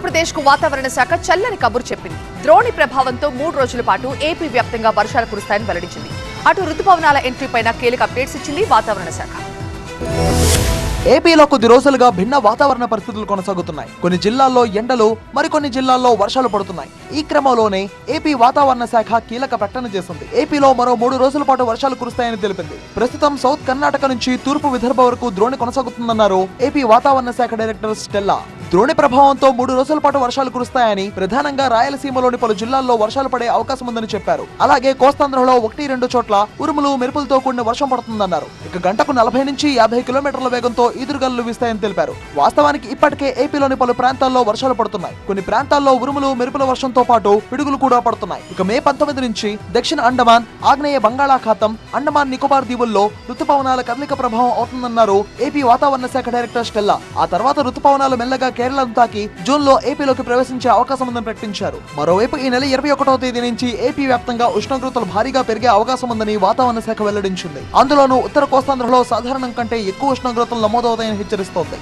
ఆంధ్రప్రదేశ్ కు వాతావరణ శాఖ చల్లని కబురు చెప్పింది. ద్రోణి ప్రభావంతో 3 రోజుల పాటు ఏపీ వ్యాప్తంగా వర్షాలు కురుస్తాయని వెల్లడించింది. అటు రుతుపవనాల ఎంట్రీ పైన కీలక అప్డేట్స్ ఇచ్చింది వాతావరణ శాఖ. ఏపీలో కొద్ది రోజులుగా భిన్న వాతావరణ పరిస్థితులు కొనసాగుతున్నాయి. కొన్ని జిల్లాల్లో ఎండలు, మరికొన్ని జిల్లాల్లో వర్షాలు పడుతున్నాయి. ఈ క్రమంలోనే ఏపీ వాతావరణ శాఖ కీలక ప్రకటన చేసింది. ఏపీలో మరో 3 రోజుల పాటు వర్షాలు కురుస్తాయని తెలిపింది. ప్రస్తుతం సౌత్ కర్ణాటక నుంచి తూర్పు విదర్భ వరకు ద్రోణి కొనసాగుతుందన్నారు ఏపీ వాతావరణ శాఖ డైరెక్టర్ స్టెల్లా. ద్రోణి ప్రభావంతో 3 రోజుల పాటు వర్షాలు కురుస్తాయని, ప్రధానంగా రాయలసీమలోని పలు జిల్లాల్లో వర్షాలు పడే అవకాశం ఉందని చెప్పారు. అలాగే కోస్తాంధ్రలో 1-2 చోట్ల ఉరుములు, మెరుపులతో కూడిన వర్షం పడుతుందన్నారు. ఇక గంటకు 40 నుంచి 50 కిలోమీటర్ల వేగంతో ఈదురుగాలులు వీస్తాయని తెలిపారు. వాస్తవానికి ఇప్పటికే ఏపీలోని పలు ప్రాంతాల్లో వర్షాలు పడుతున్నాయి. కొన్ని ప్రాంతాల్లో ఉరుములు, మెరుపుల వర్షంతో పాటు పిడుగులు కూడా పడుతున్నాయి. ఇక మే 19 నుంచి దక్షిణ అండమాన్, ఆగ్నేయ బంగాళాఖాతం, అండమాన్ నికోబార్ దీవుల్లో రుతుపవనాల కదలిక ప్రభావం అవుతుందన్నారు ఏపీ వాతావరణ శాఖ డైరెక్టర్ స్టెల్లా. ఆ తర్వాత రుతుపవనాలు మెల్లగా కేరళను తాకి జూన్ లో ఏపీలోకి ప్రవేశించే అవకాశం ఉందని ప్రకటించారు. మరోవైపు ఈ నెల 21వ తేదీ నుంచి ఏపీ వ్యాప్తంగా ఉష్ణోగ్రతలు భారీగా పెరిగే అవకాశం ఉందని వాతావరణ శాఖ వెల్లడించింది. అందులోనూ ఉత్తర కోస్తాంధ్రలో సాధారణం కంటే ఎక్కువ ఉష్ణోగ్రతలు నమోదవుతాయని హెచ్చరిస్తోంది.